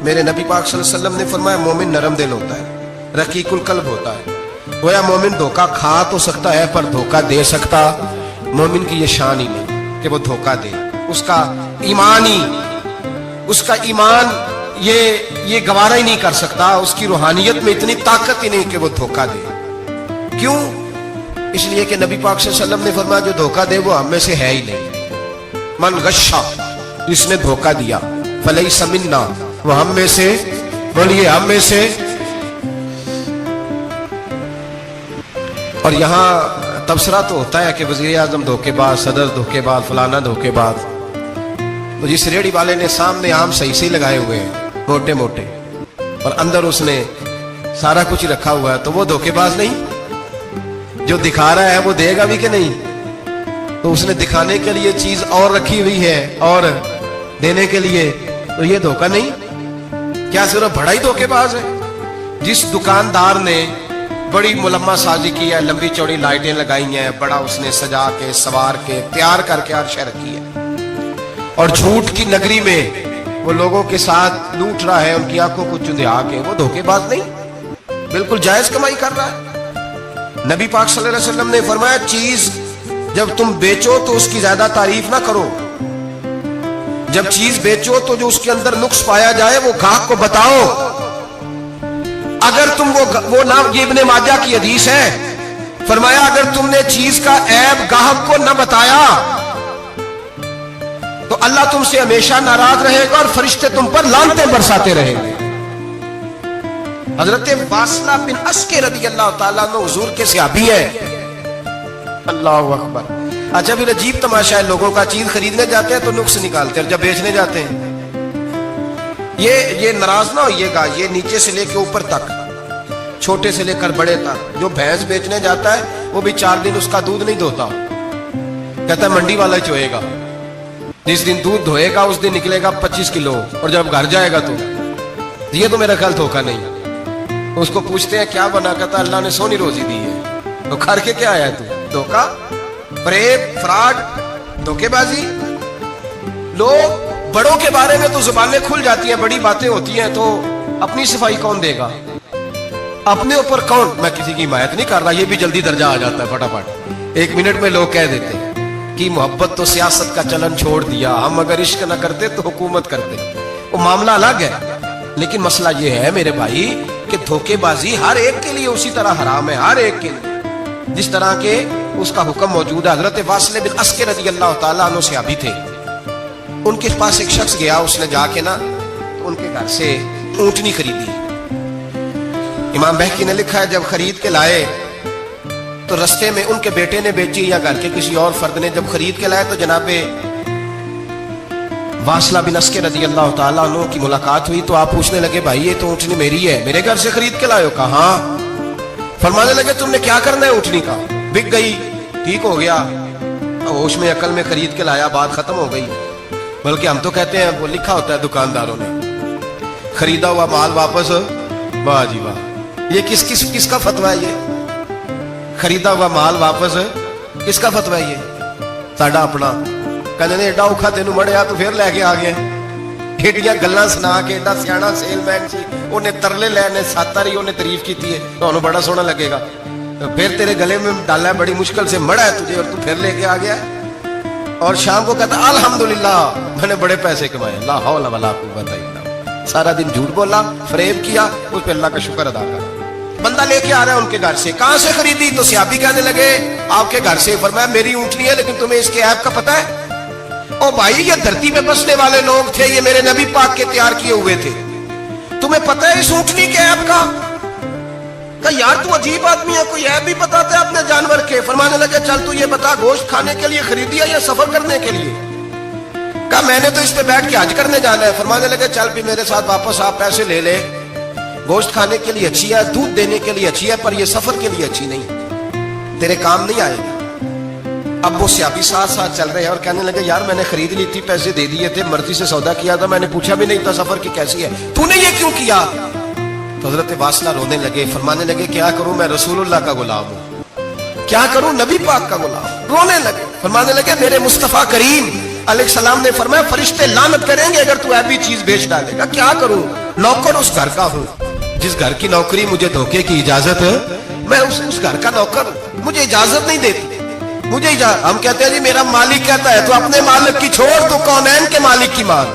میرے نبی پاک صلی اللہ علیہ وسلم نے فرمایا مومن نرم دل ہوتا ہے، رقیق القلب ہوتا ہے. گویا مومن دھوکہ کھا تو سکتا ہے پر دھوکہ دے سکتا مومن کی یہ شان ہی نہیں کہ وہ دھوکہ دے. اس کا ایمان یہ گوارا ہی نہیں کر سکتا. اس کی روحانیت میں اتنی طاقت ہی نہیں کہ وہ دھوکہ دے. کیوں؟ اس لیے کہ نبی پاک صلی اللہ علیہ وسلم نے فرمایا جو دھوکہ دے وہ ہم میں سے ہے ہی نہیں. من غشا، جس نے دھوکہ دیا، فلیس منا، وہ ہم میں سے، بولیے ہم میں سے. اور یہاں تبصرہ تو ہوتا ہے کہ وزیر اعظم دھوکے باز، صدر دھوکے باز، فلانا دھوکے باز. تو جس ریڑھی والے نے سامنے عام صحیح سے لگائے ہوئے ہیں موٹے موٹے اور اندر اس نے سارا کچھ رکھا ہوا ہے تو وہ دھوکے باز نہیں؟ جو دکھا رہا ہے وہ دے گا بھی کہ نہیں؟ تو اس نے دکھانے کے لیے چیز اور رکھی ہوئی ہے اور دینے کے لیے، تو یہ دھوکہ نہیں؟ کیا صرف بڑا ہی دھوکے باز ہے؟ جس دکاندار نے بڑی ملمہ سازی کی ہے، لمبی چوڑی لائٹیں لگائی ہیں، بڑا اس نے سجا کے سوار کے تیار کر کے ہر شے رکھی ہے، اور جھوٹ کی نگری میں وہ لوگوں کے ساتھ لوٹ رہا ہے، ان کی آنکھوں کو چندھا کے، وہ دھوکے باز نہیں؟ بالکل جائز کمائی کر رہا ہے. نبی پاک صلی اللہ علیہ وسلم نے فرمایا چیز جب تم بیچو تو اس کی زیادہ تعریف نہ کرو. جب چیز بیچو تو جو اس کے اندر نقص پایا جائے وہ گاہک کو بتاؤ. اگر تم وہ نام، یہ ابن ماجہ کی حدیث ہے، فرمایا اگر تم نے چیز کا عیب گاہک کو نہ بتایا تو اللہ تم سے ہمیشہ ناراض رہے گا اور فرشتے تم پر لعنتیں برساتے رہیں گے. حضرت واصلہ بن اسکر رضی اللہ تعالیٰ عنہ حضور کے صحابی ہیں. اللہ اکبر. اچھا پھر عجیب تماشا ہے، لوگوں کا چیز خریدنے جاتے ہیں تو نقص نکالتے ہیں، جب بیچنے جاتے ہیں یہ ناراض نہ ہوئیے گا، یہ نیچے سے لے کے اوپر تک، چھوٹے سے لے کر بڑے تک. جو بھینس بیچنے جاتا ہے وہ بھی 4 دن اس کا دودھ نہیں دھوتا، کہتا ہے منڈی والا چوئے گا. جس دن دودھ دھوئے گا اس دن نکلے گا 25 کلو، اور جب گھر جائے گا تو یہ تو میرا خیال دھوکہ نہیں. اس کو پوچھتے ہیں کیا بنا، کہتا اللہ نے سونی روزی دی ہے. تو کر کے کیا آیا ہے تو؟ دھوکہ، فریب، فراڈ، دھوکے بازی. لوگ بڑوں کے بارے میں تو زبانیں کھل جاتی ہیں، بڑی باتیں ہوتی ہیں، تو اپنی صفائی کون دے گا؟ اپنے اوپر کون؟ میں کسی کی حمایت نہیں کر رہا، یہ بھی جلدی درجہ آ جاتا ہے فٹافٹ 1 منٹ میں. لوگ کہہ دیتے ہیں کہ محبت تو سیاست کا چلن چھوڑ دیا، ہم اگر عشق نہ کرتے تو حکومت کرتے. وہ معاملہ الگ ہے، لیکن مسئلہ یہ ہے میرے بھائی کہ دھوکے بازی ہر ایک کے لیے اسی طرح حرام ہے، ہر ایک کے لیے جس طرح کے اس کا حکم موجود ہے. حضرت واصلہ بن اسکر رضی اللہ تعالیٰ عنہ صحابی تھے. ان کے پاس ایک شخص گیا، اس نے جا کے نا ان کے گھر سے اونٹنی خریدی. امام بہقی نے لکھا ہے جب خرید کے لائے تو رستے میں ان کے بیٹے نے بیچی یا گھر کے کسی اور فرد نے جب خرید کے لائے تو جناب واصلہ بن اسکر رضی اللہ تعالیٰ عنہ کی ملاقات ہوئی. تو آپ پوچھنے لگے بھائی یہ تو اونٹنی میری ہے، میرے گھر سے خرید کے لائے ہو؟ کہا ہاں. فرمانے لگے تم نے کیا کرنا ہے اونٹنی کا؟ بک گئی، ٹھیک ہو گیا، ہوش میں عقل میں خرید کے لایا، بات ختم ہو گئی. بلکہ ہم تو کہتے ہیں وہ لکھا ہوتا ہے دکانداروں نے خریدا ہوا مال واپس. واہ جی واہ، یہ کس کا فتویٰ ہے؟ یہ خریدا ہوا مال واپس کس کا فتویٰ ہے؟ یہ ساڈا اپنا. کہنے نے ایڈا اوکھا تینوں مڑیا تو پھر لے کے آ گیا. ایڈیاں گلاں سنا کے، ایڈا سیاح سیل مین سی، انہیں ترلے لینے ساتھ رہی، انہیں تعریف کی ہے، تو بڑا سونا لگے گا. پھر تیرے گلے میں ڈالا ہے، بڑی مشکل سے مڑا ہے تجھے، اور تو پھر لے کے آ گیا. اور شام کو کہتا الحمدللہ میں نے بڑے پیسے کمائے، لا حول ولا قوت الا باللہ. سارا دن جھوٹ بولا، فریب کیا، اس پہ اللہ کا شکر ادا کرا. بندہ لے کے آ رہا ہے ان کے گھر سے. کہاں سے خریدی؟ تو صحابی کہنے لگے آپ کے گھر سے. فرمایا میری اونٹنی ہے لیکن تمہیں اس کے عیب کا پتہ ہے؟ او بھائی یہ دھرتی پہ بسنے والے لوگ تھے، یہ میرے نبی پاک کے تیار کیے ہوئے تھے، تمہیں پتہ ہے اس اونٹنی کے عیب کا؟ کہ یار تو عجیب آدمی ہے، کوئی عیب بھی بتاتا ہے اپنے جانور کے. فرمانے لگے چل تو یہ بتا گوشت کھانے کے لیے خریدی ہے یا سفر کرنے کے لیے؟ کہا میں نے تو اس پہ بیٹھ کے حج کرنے جانا ہے. فرمانے لگے چل بھی میرے ساتھ واپس آپ پیسے لے لے. گوشت کھانے کے لیے اچھی ہے، دودھ دینے کے لیے اچھی ہے، پر یہ سفر کے لیے اچھی نہیں، تیرے کام نہیں آئے گی. اب وہ صحابی ساتھ ساتھ چل رہے ہیں اور کہنے لگے یار میں نے خرید لی تھی، پیسے دے دیے تھے، مرضی سے سودا کیا تھا، میں نے پوچھا بھی نہیں تھا سفر کی کیسی ہے، تو نے یہ کیوں کیا؟ تو حضرت واصلہ رونے لگے. فرمانے لگے کیا کروں، میں رسول اللہ کا غلام ہوں، کیا کروں، نبی پاک کا غلام. رونے لگے. فرمانے لگے میرے مصطفیٰ کریم علیہ السلام نے فرمایا فرشتے لعنت کریں گے اگر تو ایسی چیز بیچ ڈالے گا. کیا کروں؟ नौकर उस घर का हूं, जिस घर की नौकरी मुझे धोखे की इजाजत है, मैं उस घर का नौकर, मुझे इजाजत नहीं देती, मुझे हम कहते हैं जी मेरा मालिक कहता है, तो अपने मालिक की छोड़, तो कौनैन के मालिक की मान,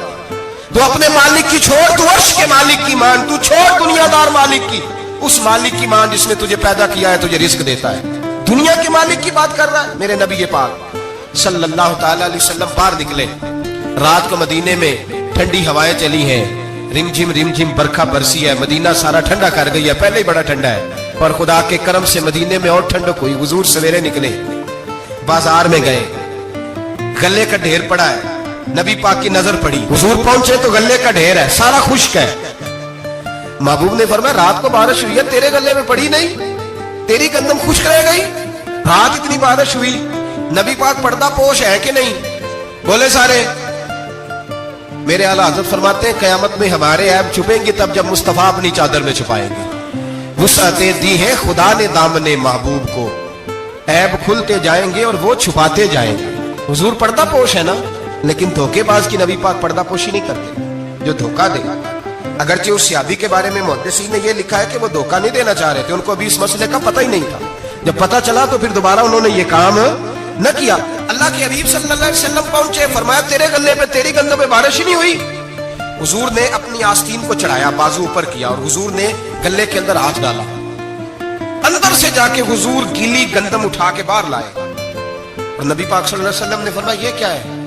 तो अपने मालिक की छोड़, तू अर्श के मालिक की मान, तू छोड़ दुनियादार मालिक की, उस मालिक की मान जिसने तुझे पैदा किया है, तुझे रिस्क देता है। दुनिया के मालिक की बात कर रहा है। मेरे नबी पाक सल्लल्लाहु ताला अलैहि वसल्लम बाहर निकले, रात को मदीने में ठंडी हवाएं चली हैं, रिमझिम बरखा बरसी है, मदीना सारा ठंडा कर गई है, पहले ही बड़ा ठंडा है, पर खुदा के करम से मदीने में और ठंडक हुई। हुजूर सवेरे निकले, बाजार में गए, गले का ढेर पड़ा है, नबी पाक की नजर पड़ी, हुजूर पहुंचे तो गले का ढेर है, सारा खुश्क है। महबूब ने फरमाया रात को बारिश हुई है, तेरे गले में पड़ी नहीं, तेरी गंदम खुश्क रह गई, रात इतनी बारिश हुई, नबी पाक पर्दा पोश है कि नहीं? बोले सारे। मेरे आला हज़रत फरमाते हैं क़यामत में हमारे ऐब छुपेंगे तब जब मुस्तफा अपनी चादर में छुपाएंगे। वुसअतें दी है खुदा ने दामने महबूब को, ऐब खुलते जाएंगे और वो छुपाते जाएंगे। हुजूर पर्दा पोश है ना, लेकिन धोखेबाज की नबी पाक पर्दा पोशी नहीं करते, जो धोखा दे। अगरचे उस सहाबी के बारे में मुहद्दिसीन ने यह लिखा है कि वो धोखा नहीं देना चाह रहे थे, उनको अभी इस मसले का पता ही नहीं था। जब पता चला तो फिर दोबारा उन्होंने ये काम न किया। अल्लाह के हबीब सल्लल्लाहु अलैहि वसल्लम पहुंचे, फरमाया तेरे गले पे, तेरी गंदम पे बारिश ही नहीं हुई। हुजूर ने अपनी आस्तीन को चढ़ाया, बाजू ऊपर किया और हुजूर ने गले के अंदर हाथ डाला, अंदर से जाके हुजूर गीली गंदम उठा के बाहर लाए और नबी पाक सल्लल्लाहु अलैहि वसल्लम ने फरमाया ये क्या है?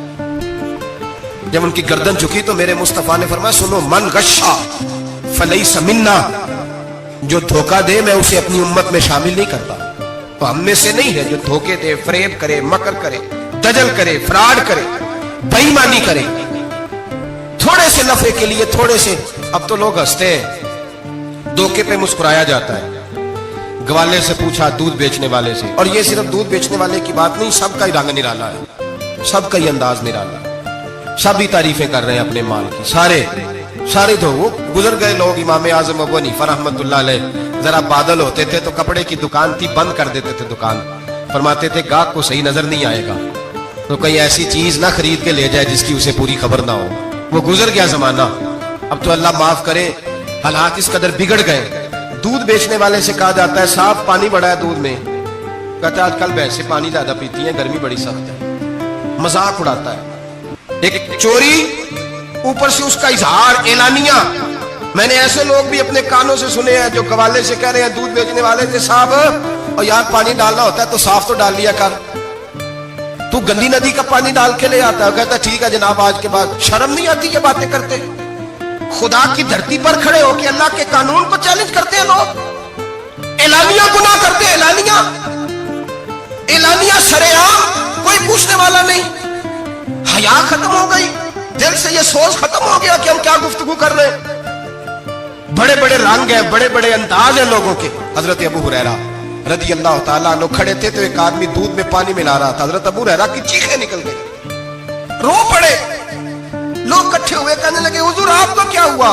जब उनकी गर्दन झुकी तो मेरे मुस्तफा ने फरमाया सुनो, मन गश्शा फलैसा मिन्ना, जो धोखा दे मैं उसे अपनी उम्मत में शामिल नहीं करता। तो हम में से नहीं है जो धोखे दे, फरेब करे, मकर करे, दजल करे, फ्रॉड करे, बेईमानी करे, थोड़े से नफे के लिए, थोड़े से। अब तो लोग हंसते हैं, धोखे पे मुस्कुराया जाता है। ग्वाले से पूछा, दूध बेचने वाले से, और ये सिर्फ दूध बेचने वाले की बात नहीं, सबका ही रंग निराला है, सबका ही अंदाज निराला है, सभी तारीफें कर रहे हैं अपने माल की, सारे तो वो गुजर गए लोग। इमाम आजम अबू हनीफा रहमतुल्लाह अलैह जरा बादल होते थे तो कपड़े की दुकान थी, बंद कर देते थे दुकान, फरमाते थे गाहक को सही नजर नहीं आएगा तो कहीं ऐसी चीज ना खरीद के ले जाए जिसकी उसे पूरी खबर ना हो। वो गुजर गया जमाना। अब तो अल्लाह माफ करे, हालात इस कदर बिगड़ गए। दूध बेचने वाले से कहा जाता है साहब पानी बड़ा है दूध में, कहता है आजकल भैंसे पानी ज्यादा पीती हैं, गर्मी बड़ी सख्त है, मजाक उड़ाता है। एक चोरी, ऊपर से उसका इजहार एलानिया। मैंने ऐसे लोग भी अपने कानों से सुने हैं जो गवाले से कह रहे हैं, दूध बेचने वाले से साहब और यार पानी डालना होता है तो साफ तो डाल लिया कर, तू गंदी नदी का पानी डाल के ले आता है। कहता ठीक है जनाब, आज के बाद शर्म नहीं आती ये बातें करते? खुदा की धरती पर खड़े होकर अल्लाह के कानून को चैलेंज करते हैं लोग, एलानिया गुनाह करते हैं, एलानिया सरेआम, कोई पूछने वाला नहीं। हया खत्म हो गई, दिल से ये सोच खत्म हो गया कि हम क्या गुफ्तगू कर रहे हैं। बड़े बड़े रंग हैं, बड़े बड़े अंदाज हैं लोगों के। हजरत अबू हुरैरा रज़ी अल्लाह ताला अन्हु खड़े थे तो एक आदमी दूध में पानी मिला रहा था। हजरत अबू हुरैरा की चीखें निकल गई, रो पड़े। लोग इकट्ठे हुए, कहने लगे हुजूर आपको क्या हुआ?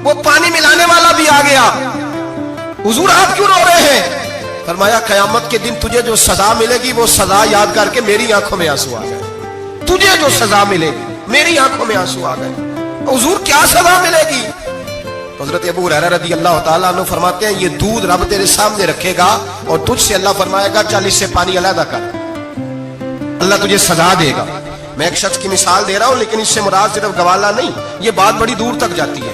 वो पानी मिलाने वाला भी आ गया, हुजूर आप क्यों रो रहे हैं? फरमाया क़यामत के दिन तुझे जो सजा मिलेगी वो सजा याद करके मेरी आंखों में आंसू आ गए। तुझे जो सजा मिलेगी मेरी आंखों में आंसू आ गए। हुजूर क्या सजा मिलेगी? हजरत अबू हुरैरा रज़ी अल्लाह ताला अन्हु फरमाते हैं ये दूध रब तेरे सामने रखेगा और तुझसे अल्लाह फरमाएगा चल इससे पानी अलग कर, अल्लाह तुझे सजा देगा। मैं एक शख्स की मिसाल दे रहा हूं, लेकिन इससे मुराद सिर्फ गवाला नहीं, ये बात बड़ी दूर तक जाती है,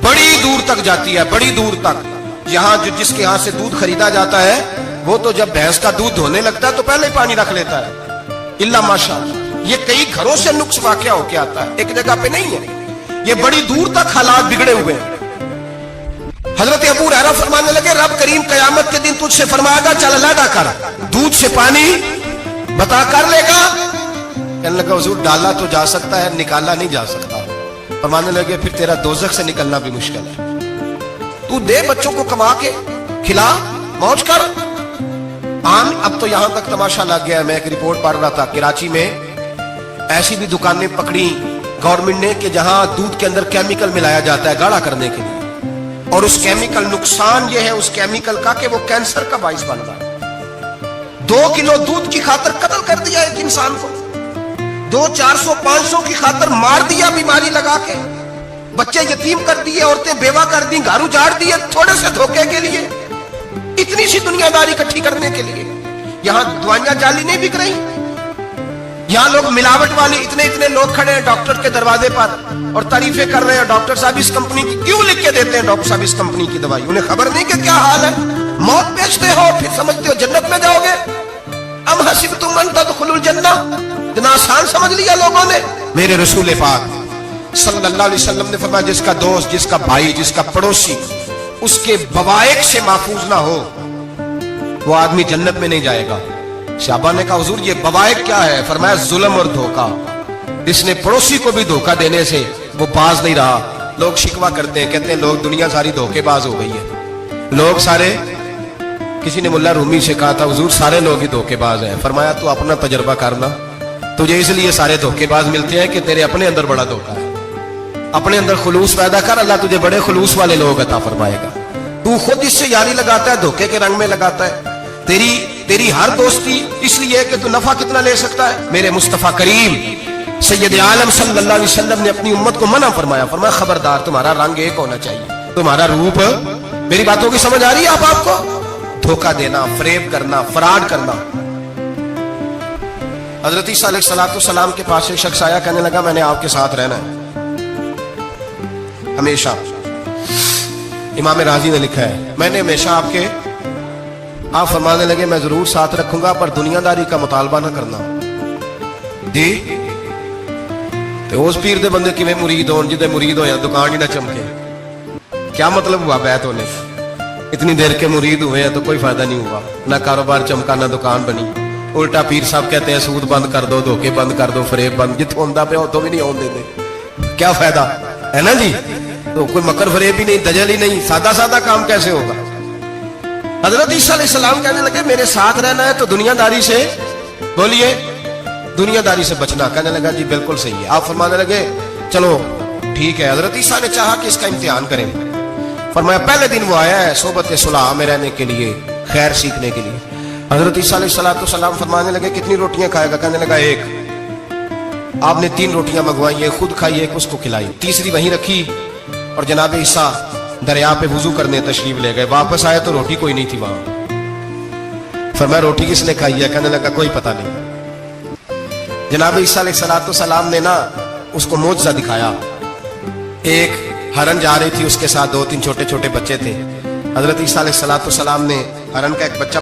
बड़ी दूर तक जाती है, बड़ी दूर तक। यहाँ जो जिसके यहाँ से दूध खरीदा जाता है वो तो जब भैंस का दूध धोने लगता है तो पहले ही पानी रख लेता है, इल्ला माशाअल्लाह। ये कई घरों से नुक्स वाकया होके आता है, एक जगह पे नहीं है, ये बड़ी दूर तक हालात बिगड़े हुए हैं। हजरत अबू हुरैरा फरमाने लगे रब करीम कयामत के दिन तुझसे फरमाएगा चल अलहदा कर, दूध से पानी बता कर लेगा। कहने लगा हुजूर डाला तो जा सकता है, निकाला नहीं जा सकता। फरमाने लगे फिर तेरा दोजख से निकलना भी मुश्किल है, तू दे बच्चों को कमा के खिला, मौज कर। अब तो यहां तक तमाशा लग गया। मैं एक रिपोर्ट पढ़ रहा था, कराची में ऐसी भी दुकानें पकड़ी गवर्नमेंट ने कि जहां दूध के अंदर केमिकल मिलाया जाता है गाढ़ा करने के लिए, और उस केमिकल, नुकसान ये है उस केमिकल का कि वो कैंसर का बाइस बन रहा है। 2 किलो दूध की खातर कत्ल कर दिया एक इंसान को, 200, 400, 500 की खातर मार दिया बीमारी लगा के। बच्चे यतीम कर दिए, औरतें बेवा कर दी, घर उजाड़ दिए थोड़े से धोखे के लिए, इतनी सी दुनियादारी इकट्ठी करने के लिए। यहां दवाइयां जाली नहीं बिक रही, यहां लोग मिलावट वाली, इतने इतने लोग खड़े हैं डॉक्टर के दरवाजे पर और तारीफें कर रहे हैं, डॉक्टर साहब इस कंपनी की क्यों लिख के देते हैं, डॉक्टर साहब इस कंपनी की दवाई, उन्हें खबर नहीं कि क्या हाल है। मौत बेचते हो फिर समझते हो जन्नत में जाओगे। अम हसिबतुम अन तदखुलुल जन्नह, इतना आसान समझ लिया लोगों ने। मेरे रसूल पाक सल्लल्लाहु अलैहि वसल्लम ने फरमाया, जिसका दोस्त, जिसका भाई, जिसका पड़ोसी उसके बवाइक से महफूज ना हो, वो आदमी जन्नत में नहीं जाएगा। शाबा ने कहा हुजूर ये बवाइक क्या है? फरमाया जुल्म और धोखा। इसने पड़ोसी को भी धोखा देने से वो बाज नहीं रहा। लोग शिकवा करते हैं, कहते हैं लोग दुनिया सारी धोखेबाज हो गई है, लोग सारे, किसी ने मुल्ला रूमी से कहा था हुजूर सारे लोग ही धोखेबाज हैं। फरमाया तू अपना तजर्बा करना, तुझे इसलिए सारे धोखेबाज मिलते हैं कि तेरे अपने अंदर बड़ा धोखा है। अपने अंदर खुलूस पैदा कर, अल्लाह तुझे बड़े खुलूस वाले लोग अता फरमाएगा। तू खुद इससे यारी लगाता है, धोखे के रंग में लगाता है। तेरी हर दोस्ती इसलिए कि तू नफा कितना ले सकता है। मेरे मुस्तफा करीम सैयद आलम सल्लल्लाहु अलैहि वसल्लम ने अपनी उम्मत को मना फरमाया, फरमाया खबरदार तुम्हारा रंग एक होना चाहिए, तुम्हारा रूप। मेरी बातों की समझ आ रही है आप आपको? धोखा देना, फरेब करना, फराड करना। हजरत ईसा अलैहिस्सलाम के पास एक शख्स आया, कहने लगा मैंने आपके साथ रहना है हमेशा। इमाम राजी ने लिखा है मैंने हमेशा आपके, आप फरमाने लगे मैं जरूर साथ रखूंगा पर दुनियादारी का मुतालबा ना करना। दी तो उस पीर दे बंदे किवें मुरीद होन जिदे मुरीद होया दुकान ही ना चमके। क्या मतलब हुआ बैत होने का? इतनी देर के मुरीद हुए हैं तो कोई फायदा नहीं हुआ, ना कारोबार चमका ना दुकान बनी। उल्टा पीर साहब कहते हैं सूद बंद कर दो, धोखे बंद कर दो, फरेब बंद, जितों होंदा पे उतों भी नहीं होने देते। क्या फायदा है ना जी? तो कोई मकर फरेब ही नहीं, दजल ही नहीं, सादा सादा काम कैसे होगा? हजरत ईसा अलैहिस्सलाम कहने लगे मेरे साथ रहना है तो दुनियादारी से, बोलिए दुनियादारी से बचना। कहने लगा जी बिल्कुल सही है। आप फरमाने लगे चलो ठीक है। हजरत ईसा ने चाहा कि इसका इम्तिहान करें। फरमाया पहले दिन वो आया है सोबत सुलह में रहने के लिए, खैर सीखने के लिए। हजरत ईसा अलैहिस्सलाम फरमाने लगे कितनी रोटियां खाएगा? कहने लगा एक। आपने 3 रोटियां मंगवाई, एक खुद खाई, एक उसको खिलाई, तीसरी वहीं रखी और जनाब ईसा दरिया पे वुजू करने तशरीफ ले गए। वापस आए तो रोटी कोई नहीं थी वहां। फरमाया रोटी किसने खाई है? कहने लगा कोई पता नहीं। जनाब ईसा अलैहिस्सलाम ने ना उसको मोजज़ा दिखाया। एक हरन जा रही थी, उसके साथ 2-3 छोटे छोटे बच्चे थे। हजरत ईसा अलैहिस्सलाम ने हरन का एक बच्चा